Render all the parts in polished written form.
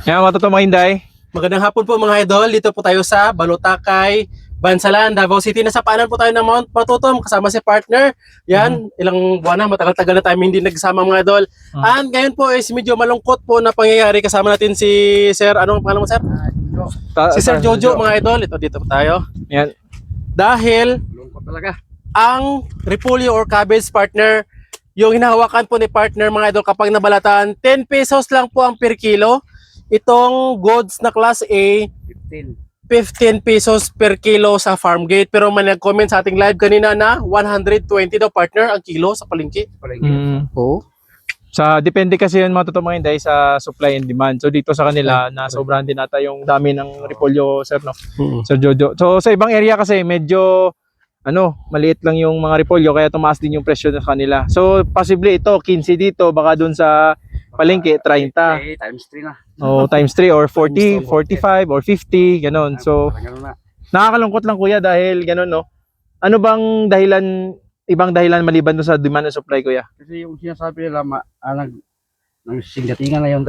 Yan, matuto mga Hinday. Magandang hapon po mga idol. Dito po tayo sa Balutakay, Bansalan, Davao City. Nasa paanan po tayo ng Mount Matutom kasama si partner. Yan, ilang buwan na, matagal-tagal na tayo hindi nagsama mga idol. And ngayon po is medyo malungkot po na pangyayari. Kasama natin si Sir, anong pangalan mo Sir? Si Sir Jojo mga idol. Dito po tayo. Yan. Dahil Lungkot talaga. ang repolyo or cabbage partner, yung hinahawakan po ni partner mga idol kapag nabalatan, 10 pesos lang po ang per kilo. Itong goods na class A, 15. 15 pesos per kilo sa farm gate. Pero may nag-comment sa ating live kanina na 120 daw partner ang kilo sa palengke. Oo. Depende kasi yun matuto mga Hinday sa supply and demand. So dito sa kanila, na sobrahan din nata yung dami ng repolyo, Sir, no? Sir Jojo. So sa ibang area kasi medyo maliit lang yung mga repolyo kaya tumaas din yung presyo sa kanila. So possibly ito 15 dito, baka dun sa palengke 30. Times 3 na. O times 3 or 40, 45 or 50, ganun. So nakakalungkot lang kuya dahil ganun, no. Ano bang ibang dahilan maliban doon sa demand and supply, kuya? Kasi yung sinasabi nila, nagsingatingan na yung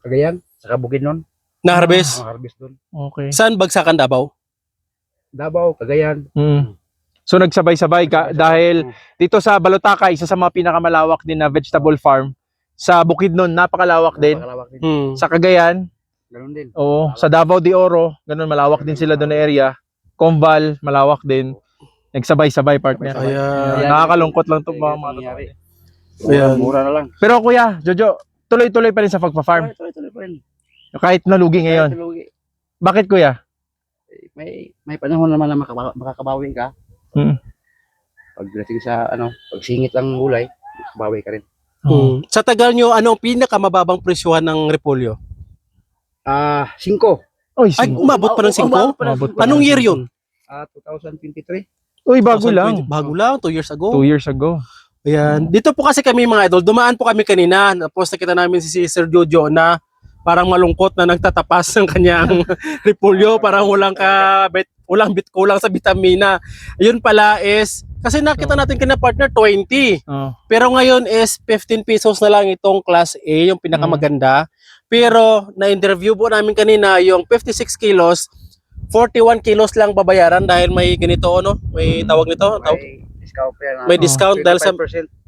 Cagayan, saka Bukidnon. Na-harvest. Harvest doon. Okay. Saan bagsakan Davao? Davao, Cagayan. So nagsabay-sabay ka dahil dito sa Balutakay, isa sa mga pinakamalawak din na vegetable farm. Sa Bukidnon, napakalawak din. Napakalawak din. Sa Cagayan, Ganun din. oo. Sa Davao de Oro, ganun, malawak din sila doon na area. Combal, malawak din. Nagsabay-sabay, partner. Ayan. Nakakalungkot lang to mga nangyari. Ayan. Mura na lang. Pero kuya, Jojo, tuloy-tuloy pa rin sa pagpa-farm. Tuloy pa rin. Kahit nalugi ngayon. Tuloy. Bakit kuya? May panahon naman na makakabawi ka. Pagdating sa pagsingit ng gulay, bawi ka rin. Sa tagal nyo, ano ang pinakamababang presyohan ng repolyo? 5. Oy, Ay, umabot pa ng 5? Umabot pa. Anong year yun? 2023. Uy, bago lang. Bago lang, 2 years ago. 2 years ago. Ayan. Dito po kasi kami mga idol, dumaan po kami kanina. Tapos nakita namin si Sir Jojo na parang malungkot na nagtatapas ng kanyang repolyo. Parang kulang sa vitamina. Yun pala is, kasi nakita natin kina partner 20. Pero ngayon is 15 pesos na lang itong class A, yung pinakamaganda. Pero na-interview po namin kanina yung 56 kilos, 41 kilos lang babayaran dahil may ganito, may tawag nito. May discount dahil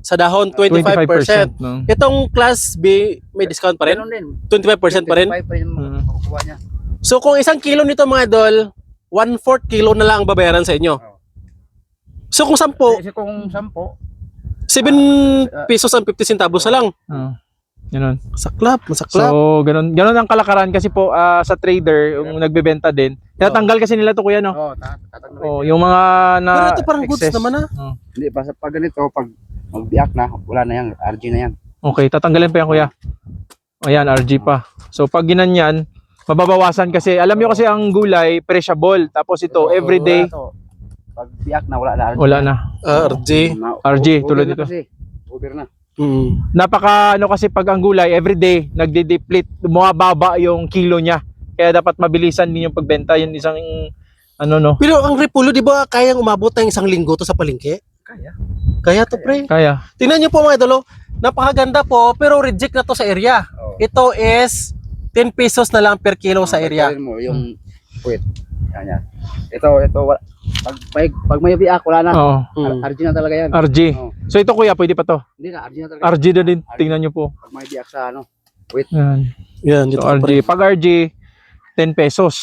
sa dahon, 25%. No? Itong class B, may discount pa rin? Ganun din. 25% pa rin? 25 pa rin makukuha niya. So kung 1 kilo nito mga idol, 1/4 kilo na lang ang babayaran sa inyo. So kung 10, Kasi kung 10, 7 pesos ang 50 centavos na lang. Ganun. Masaklap. So, ganun ang kalakaran kasi po sa trader, yung nagbebenta din. Tinatanggal kasi nila to kuya, no? tatanggalin. Yung mga na Pero ito parang goods excess. naman Hindi, pag ganito, pag magbiak na, wala na yan, RG na yan. Okay, tatanggalin pa yan kuya. Ayan, RG pa. So pag ginanyan, mababawasan kasi. Alam nyo kasi ang gulay, perishable. Tapos ito, everyday. Wala to. Pag biak na, wala na RG. Wala na. RG. RG, tulad dito. Over na. Napaka kasi pag ang gulay everyday nagde-deplete, bumababa yung kilo niya. Kaya dapat mabilisan din yung pagbenta, yun isang no. Pero ang repolyo, di ba kayang umabot ng 1 linggo to sa palengke? Kaya to pre. Kaya. Tingnan niyo po mga idol, napakaganda po pero reject na to sa area. Ito is 10 pesos na lang per kilo sa area. Mo yung puwet. Yan. Ito pag may biak, wala na. RG na talaga yan. RG. So ito kuya, pwede pa to? Hindi na, RG na talaga. RG na din. Tingnan nyo po. Pag may biak sa puwet. Yan. Dito So RG. Pag RG, 10 pesos.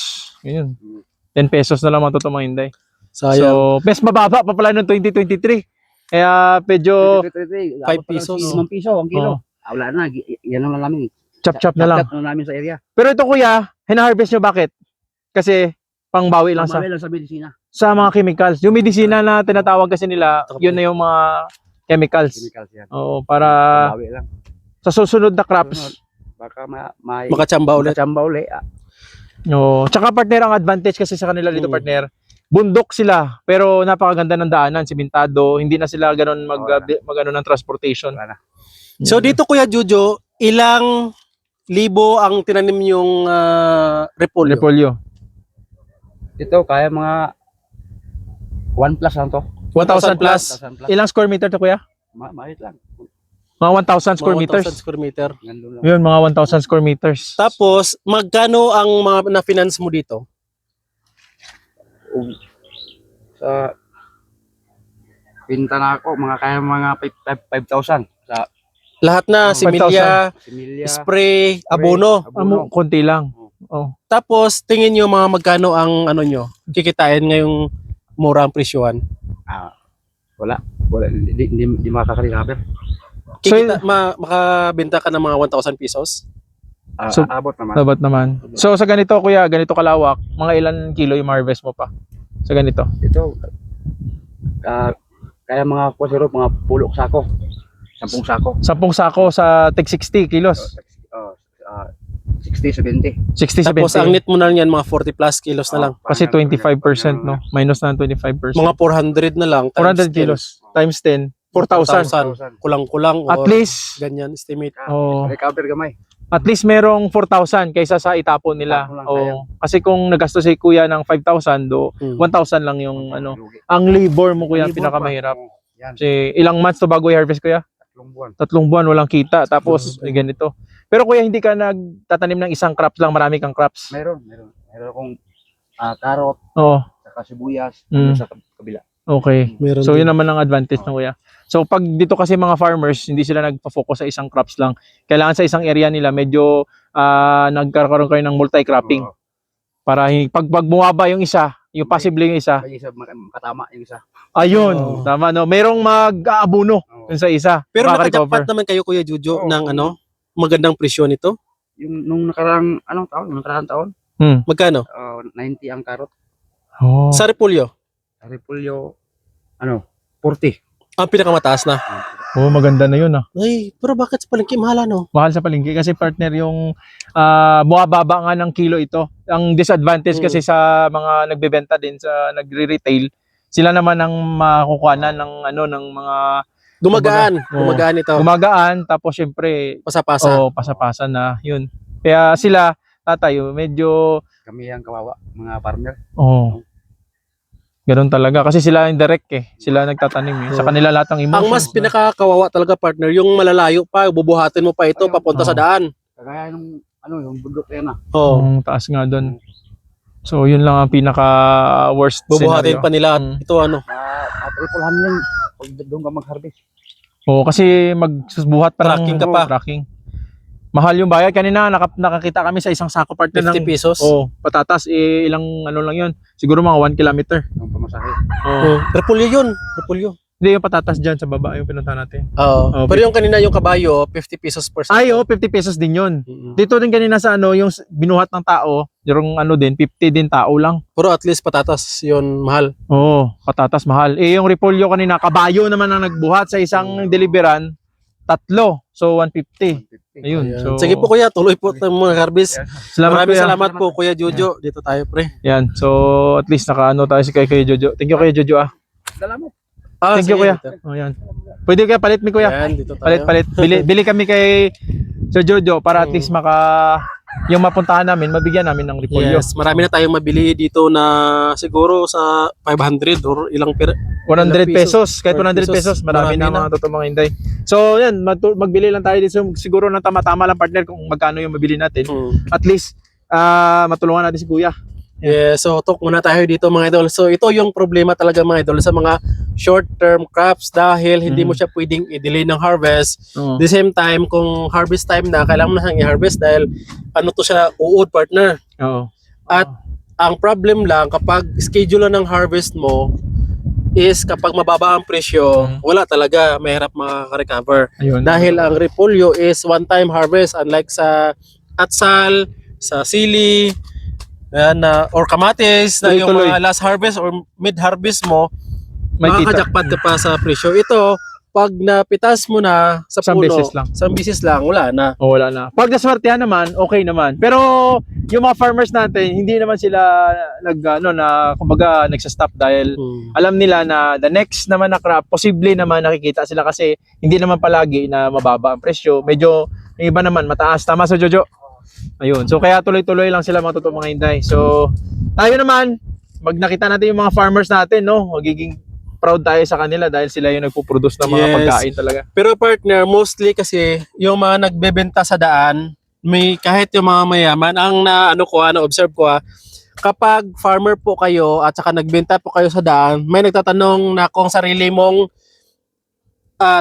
Yun. 10 pesos na lang matutumang Hinday. Sayang. So, mas mababa pa pala noong 2023. Kaya medyo 5 pesos. 5 piso ang kilo. Wala na, yan lang namin. chop-chop na lang. Chop na namin sa area. Pero ito kuya, hina-harvest nyo bakit? Kasi pangbawi lang Pambawi lang sa medisina. sa mga chemicals. Yung medisina na tinatawag kasi nila, yun na yung mga chemicals. Chemicals yan. Oo, para Pambawi lang. sa susunod na crops. Baka Makachamba ulit. makachamba uli. No, tsaka partner ang advantage kasi sa kanila dito partner. Bundok sila, pero napakaganda ng daanan, simentado, hindi na sila ganoon magano ng transportation. Wala na. So dito Kuya Jojo, ilang libo ang tinanim yung repolyo? Repolyo. Ito kaya mga 1 plus lang to. 1,000 plus. 1,000 plus. Ilang square meter to kuya? Mahit lang. Mga 1,000 square Mga meters. 1,000 square meter. Nandun lang. Yun, mga 1,000 square meters. Tapos, magkano ang mga na-finance mo dito? Sa pinta na ako, mga 5,000 sa Lahat na, 5,000. similya, similya. spray, abono. Konti lang. Oh. Tapos, tingin nyo mga magkano ang ano nyo, kikitain ngayong mura ang presyohan. Ah, wala. Hindi makaka-recover. Makabenta ka ng mga 1,000 pesos? So, Abot naman. Dapat naman. So sa ganito kuya, ganito kalawak, mga ilan kilo yung harvest mo pa? Sa ganito. Ito, kaya mga kusiro, mga pulok sako. 10 sako. 10 sako sa tig 60 kilos. 60, 70. 60, Tapos, 70. ang net mo na niyan, mga 40 plus kilos na lang. Kasi 25%, no? Minus na 25%. Mga 400 na lang. 400 kilos times 10, 4,000. 4,000. Kulang-kulang. At or least, ganyan, estimate. oh, Recover gamay. at least merong 4,000 kaysa sa itapon nila. Itapon lang, Oh, kasi kung nagastos si kuya ng 5,000, do 1,000 lang yung ano. Ang labor mo kuya, ang pinakamahirap. Yan, Kasi ilang months to bago i-harvest kuya? 3 buwan. 3 buwan walang kita. Tapos ganito. Pero kuya, hindi ka nagtatanim ng isang crops lang, marami kang crops. Meron akong carrot, Oo. saka sibuyas, Mm. sa kabila. Okay. Meron So din. yun naman ang advantage ng kuya. So pag dito kasi mga farmers, hindi sila nagpa-focus sa isang crops lang. Kailangan sa isang area nila medyo nagkaroon kayo ng multi-cropping Oo. para pag bumaba yung isa, yung possible yung isa, May isa makatama yung isa. ayun, Oo. tama no. Merong mag-aabuno Oo. dun sa isa. Pero Makaka-recover. nakajakpat naman kayo, Kuya Jojo, Oo. ng ano, magandang presyo nito. Yung nung nakaraang taon, Magkano? 90 ang carrot. Oh. Sa Repolyo, Repolyo 40. ang pinakamataas na. Oh, maganda na yun ah. Ay, pero bakit sa palengke mahal no? Mahal sa palengke kasi partner yung bumababa nga ng kilo ito. Ang disadvantage kasi sa mga nagbebenta din sa nagre-retail, sila naman ang makukuhanan ng ng mga Gumagaan. Oo. Gumagaan ito. gumagaan tapos syempre Pasapasa. pasapasa na yun. Kaya sila tatayo medyo Kami ang kawawa, mga farmer. Ganun talaga kasi sila indirect sila nagtatanim sa kanila lahat ng emotions. Ang mas pinakakawawa talaga, partner, yung malalayo pa, bubuhatin mo pa ito papunta sa daan. Kagaya nung yung bundok yan Oh. Ang taas nga doon. So yun lang ang pinaka worst Bubuhatin scenario. pa nila at ito ano. Triplehan lang pag doon ka mag-harvest. Kasi magsubuhat pa Tracking ka pa. Tracking. Mahal yung bayad kanina, nakakita kami sa isang sako partner 50 pesos. patatas ilang lang yun. Siguro mga 1 kilometer. Yung pamasahe. Repolyo yun. Repolyo. Hindi yung patatas diyan sa baba yung pinunta natin. Oo. Pero yung kanina yung kabayo, 50 pesos per Ay, 50 pesos din yun. Mm-mm. Dito din kanina sa yung binuhat ng tao, yung din 50 din tao lang. Pero at least patatas yun mahal. Patatas mahal. Yung repolyo kanina, kabayo naman ang nagbuhat sa isang deliveran, 3. So 150. Ayun. Ayan. So Sige po kuya, tuloy po ng mga harvest. salamat Maraming kuya. salamat po Kuya Jojo. Dito tayo pre. Yan. So at least nakaano tayo si kay Jojo. Thank you Kuya Jojo ah. Salamat. Thank you sige, kuya. dito. Yan. Pwede kaya palit mi kuya. Ayan, dito tayo. Palit. Bili kami kay Sir Jojo para at least yung mapuntahan namin, mabigyan namin ng repolyo. Yes, marami na tayong mabili dito na siguro sa 500 or ilang 100 pesos, kahit 100 pesos, pesos, marami na marami mga totoong mga hinday. So yan, magbili lang tayo dito. Siguro ng tama-tama lang partner kung magkano yung mabili natin. At least, matulungan natin si kuya. Yeah, so talk muna tayo dito mga idol. So ito yung problema talaga mga idol sa mga short-term crops dahil hindi mo siya pwedeng i-delay ng harvest. The same time, kung harvest time na, kailangan mo na siyang i-harvest dahil ano to siya, uod partner. Oo. At ang problem lang kapag schedule ng harvest mo is kapag mababa ang presyo, wala talaga, mahirap makaka-recover. Ayun. Dahil ang repolyo is one-time harvest unlike sa atsal, sa sili, or kamatis na yung Tuloy-tuloy. mga last harvest or mid-harvest mo, May kita. makakajakpat ka pa sa presyo. Ito, pag napitas mo na sa Isang puno, beses lang. isang beses lang, wala na. Wala na. Pag naswertehan naman, okay naman. Pero yung mga farmers natin, hindi naman sila kumbaga nagsa-stop dahil alam nila na the next naman na crop, posible naman nakikita sila kasi hindi naman palagi na mababa ang presyo. Medyo yung iba naman mataas. Tama sa Jojo? Ayun. So kaya tuloy-tuloy lang sila mga totoong mga hinday. So tayo naman, nakita natin yung mga farmers natin, no? Magiging proud tayo sa kanila dahil sila yung nagpo-produce ng mga Yes. pagkain talaga. Pero partner, mostly kasi yung mga nagbebenta sa daan, may kahit yung mga mayaman, ang na-observe ko kapag farmer po kayo at saka nagbenta po kayo sa daan, may nagtatanong na kung sarili mong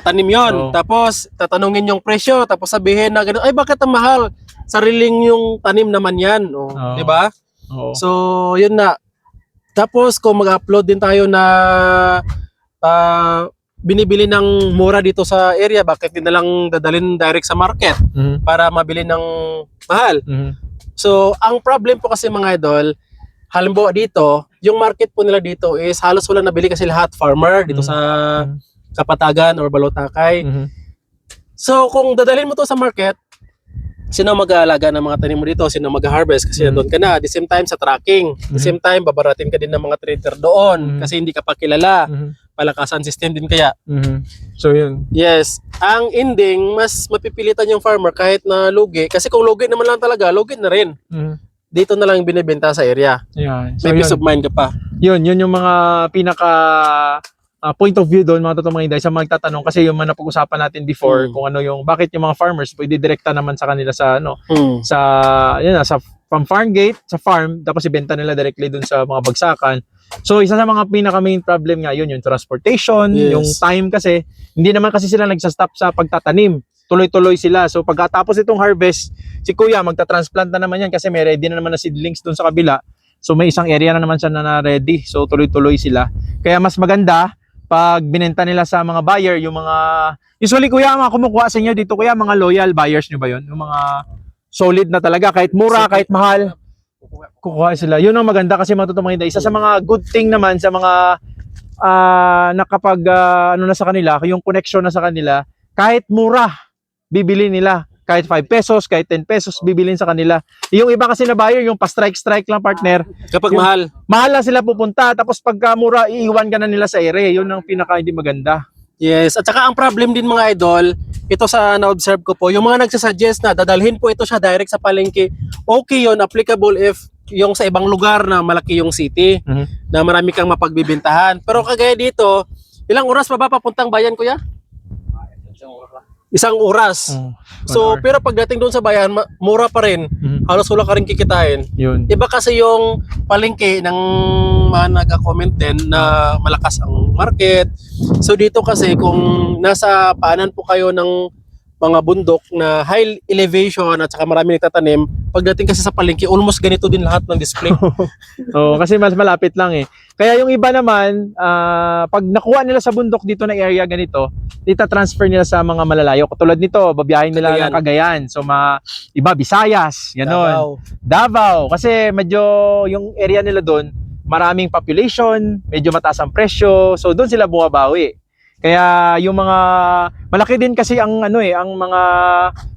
tanim yon. Oo. Tapos tatanungin yung presyo, tapos sabihin na gano'n, ay bakit ang mahal? Sariling yung tanim naman yan, Oo. 'di ba? Oo. So, yun na. Tapos kung mag-upload din tayo na binibili ng mura dito sa area, bakit hindi na lang dadalhin direct sa market Mhm. para mabili ng mahal? Mhm. So, ang problem po kasi mga idol, halimbawa dito, yung market po nila dito is halos wala nabili kasi lahat farmer dito sa Kapatagan or Balotakay. Mhm. So, kung dadalhin mo to sa market, sino mag-aalaga ng mga tanim mo dito? Sino mag-harvest? Kasi doon ka na. At the same time, sa tracking. At the same time, babaratin ka din ng mga trader doon kasi hindi ka pa kilala. Mhm. Palakasan system din kaya. Mhm. So yun. Yes. Ang ending, mas mapipilitan yung farmer kahit na lugi. Kasi kung lugi naman lang talaga, lugi na rin. Mhm. Dito na lang binibenta sa area. Yan. So May peace yun. of mind ka pa. Yun yung mga pinaka point of view doon mga totoong mga inday sa magtatanong kasi yung mga napag-usapan natin before kung ano yung bakit yung mga farmers pwede direkta naman sa kanila sa sa yun na, sa from farm gate sa farm tapos ibenta nila directly doon sa mga bagsakan. So isa sa mga pinaka main problem nga yun yung transportation, Yes. yung time kasi hindi naman kasi sila nagsa-stop sa pagtatanim. Tuloy-tuloy sila. So pagkatapos itong harvest, si Kuya magta-transplant na naman yan kasi may ready na naman na seedlings doon sa kabila. So may isang area na naman siya na ready. So tuloy-tuloy sila. Kaya mas maganda pag binenta nila sa mga buyer, yung mga usually Kuya, mga kumukuha sa inyo dito Kuya, mga loyal buyers nyo ba yun? Yung mga solid na talaga, kahit mura, kahit mahal, kukuha sila. Yun ang maganda kasi mga isa sa mga good thing naman sa mga nakapag ano na sa kanila, yung connection na sa kanila, kahit mura, bibili nila. Kahit 5 pesos, kahit 10 pesos, bibilin sa kanila. Yung iba kasi na buyer, yung pa-strike-strike lang partner, Kapag Yung- mahal. mahal lang sila pupunta, tapos pagka mura, iiwan ka na nila sa ere. Yun ang pinaka hindi maganda. Yes. At saka ang problem din mga idol, ito sa na-observe ko po, yung mga nagsasuggest na dadalhin po ito siya direct sa palengke, okay yun, applicable if yung sa ibang lugar na malaki yung city, na marami kang mapagbibintahan. Pero kagaya dito, ilang oras pa ba papuntang bayan, Kuya? Isang oras. So, pero pagdating doon sa bayan, mura pa rin. Halos wala ka rin kikitain. Yun. Iba kasi yung palengke ng mga nag-comment din na malakas ang market. So dito kasi kung nasa paanan po kayo ng mga bundok na high elevation at saka marami nagtatanim, pagdating kasi sa palengke, almost ganito din lahat ng display. Oo, kasi mas malapit lang eh. Kaya yung iba naman, pag nakuha nila sa bundok dito na area ganito, transfer nila sa mga malalayo. Katulad nito, babiyahin nila ng Cagayan. So, iba, Visayas, gano'n. Davao. Kasi medyo yung area nila doon, maraming population, medyo mataas ang presyo. So, doon sila bumabawi. Kaya yung mga, malaki din kasi ang ang mga,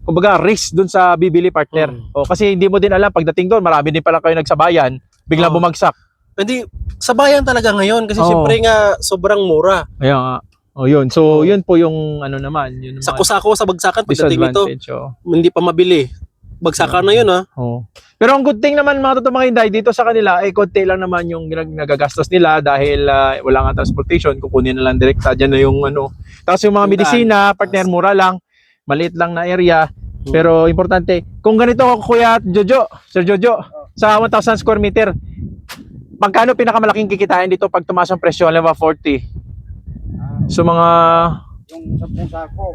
kumbaga, risk doon sa bibili partner. O, kasi hindi mo din alam, pagdating doon, marami din pala kayo nagsabayan, bigla bumagsak. Hindi, sa bayan talaga ngayon kasi Oo. syempre nga sobrang mura. Kaya nga. O yun. So, yun po yung naman. Yun naman, Sako-sako sa bagsakan pagdating nito, disadvantage. Oh. hindi pa mabili. Bagsakan na yun Oh. Pero ang good thing naman mga totoo mga Inday, dito sa kanila ay konti lang naman yung nagagastos nila dahil wala nga transportation, kukunin na lang direkta dyan na yung Tapos yung mga Yung medisina, partner mura lang, maliit lang na area. Pero importante, kung ganito Kuya Jojo, Sir Jojo, sa 1,000 square meter, magkano pinakamalaking kikitain dito pag tumaas ang presyo, alam ba 40? So mga Yung 10 sako,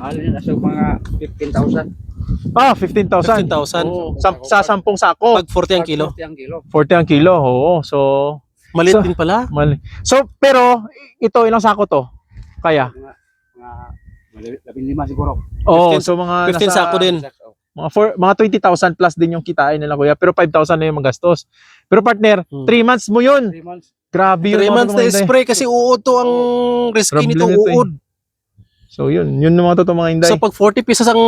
halin na sa mga 15,000. 15,000. 15,000. Oo. Sa 10 sako. Pag 40 ang kilo. 40 ang kilo. 40 ang kilo. Oo. So, Maliit So, din pala. mali. So, pero ito ilang sako to? Kaya? Mga 15 siguro. Oo, 15 so mga 15 sako din. mga 20,000 plus din yung kitain nila Kuya, pero 5,000 na yung magastos. Pero partner, 3 months mo yun. 3 months. Grabe 3 yun. months na spray kasi uod to ang risky Problem nito, nito eh. uod. So yun yung mga totoo mga Inday. So pag 40 pesos ang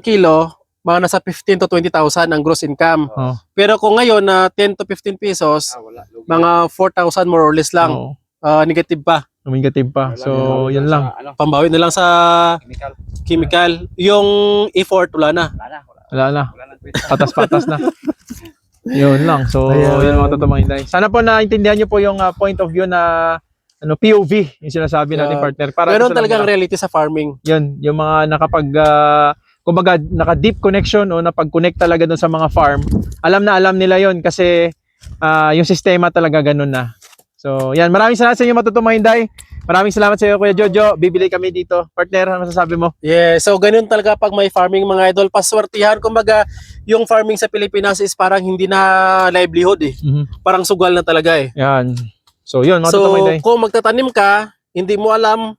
kilo, mga nasa 15 to 20,000 ang gross income. Oh. Pero kung ngayon na 10 to 15 pesos, Wala. Lugi. mga 4,000 more or less lang. Oo. Negative pa. Negative pa. Wala, So, wala yun sa, lang. Pambawi na lang sa Chemical. chemical. Yung effort, wala na. Wala na. Wala na. Wala na. Patas-patas na. Yun lang. So, Ayan. yun mga totoong inday. Sana po naintindihan nyo po yung point of view na POV, yung sinasabi natin, Yeah. partner. Para Meron sa talagang mga- reality sa farming. Yun, yung mga nakapag kumbaga naka-deep connection o napag-connect talaga dun sa mga farm. Alam na alam nila yun kasi yung sistema talaga ganun na. So, yan. Maraming salamat sa inyo matutong mga inday. Maraming salamat sa iyo, Kuya Jojo. Bibili kami dito. Partner, ano masasabi mo? Yeah, so ganun talaga pag may farming mga idol, paswertihan. Kumbaga, yung farming sa Pilipinas is parang hindi na livelihood eh. Parang sugal na talaga eh. Yan. So, yun, mga So, totoong inday. kung magtatanim ka, hindi mo alam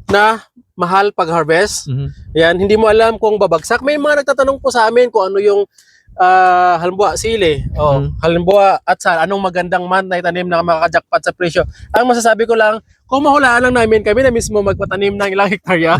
na mahal pag-harvest. Yan, hindi mo alam kung babagsak. May mga nagtatanong po sa amin kung ano yung halimbawa sili. Halimbawa at sa anong magandang month na itanim na makakajakpat sa presyo. Ang masasabi ko lang, kung mahulaan lang namin, kami na mismo magpatanim ng ilang hektarya.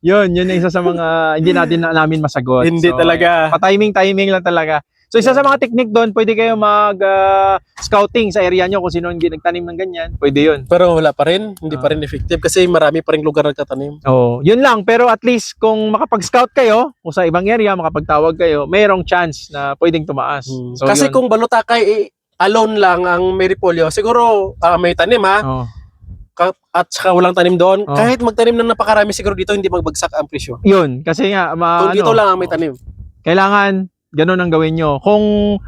Yun yung isa sa mga hindi namin masagot. Hindi talaga. Pa-timing lang talaga. So, isa sa mga technique doon, pwede kayo mag-scouting sa area nyo kung sino yung nagtanim ng ganyan. Pwede yun. Pero wala pa rin, hindi pa rin effective kasi marami pa rin lugar nagtatanim. Oh, yun lang. Pero at least kung makapag-scout kayo o sa ibang area, makapagtawag kayo, mayroong chance na pwedeng tumaas. So, Kasi yun. kung balutakay alone lang ang may repolyo, siguro may tanim Oh, at saka walang tanim doon, Oh. kahit magtanim ng napakarami siguro dito hindi magbagsak ang presyo. yun. Kasi nga, Kung dito lang ang may tanim. kailangan ganun ang gawin nyo. Kung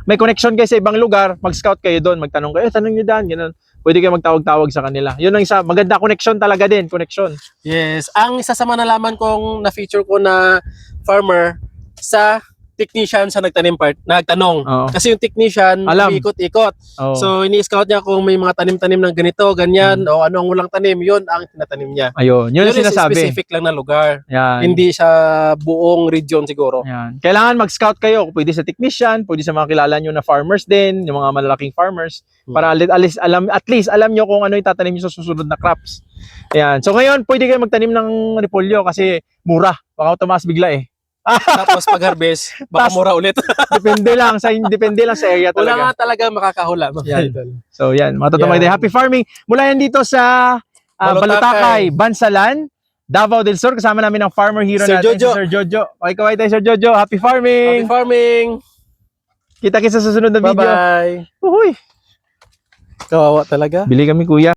may connection kayo sa ibang lugar, mag-scout kayo doon, magtanong kayo, tanong nyo dyan, ganun. Pwede kayo magtawag-tawag sa kanila. Yun ang isa, maganda connection talaga din, connection. Yes, ang isa sa mga nalaman kong na-feature ko na farmer sa technician sa nagtanong. Oo. Kasi yung technician, Alam. ikot-ikot. Oh. So, ini-scout niya kung may mga tanim-tanim ng ganito, ganyan, o ano ang walang tanim, yun ang tinatanim niya. Ayun, yun ang is sinasabi. specific lang na lugar. Yan. Hindi sa buong region siguro. Yan. Kailangan mag-scout kayo. Pwede sa technician, pwede sa mga kilala nyo na farmers din, yung mga malalaking farmers, para at least alam nyo kung ano yung tatanim nyo sa susunod na crops. Ayan. So ngayon, pwede kayo magtanim ng repolyo kasi mura. Baka tumaas bigla eh. Tapos pag-harvest, baka Tas- mura ulit. Depende lang sa area Wala nga talaga. talaga makakahula. mga Yan. idol. So yan, mga totoong Yan. idea. Happy farming. Mula yan dito sa Balutakay, Bansalan, Davao del Sur. Kasama namin ang farmer hero Sir natin, Jojo. si Sir Jojo. Okay, kaway tayo, Sir Jojo. Happy farming. Happy farming! Kita-kita sa susunod na video. Bye-bye! Uhuy. Kawawa talaga. Bili kami, kuya.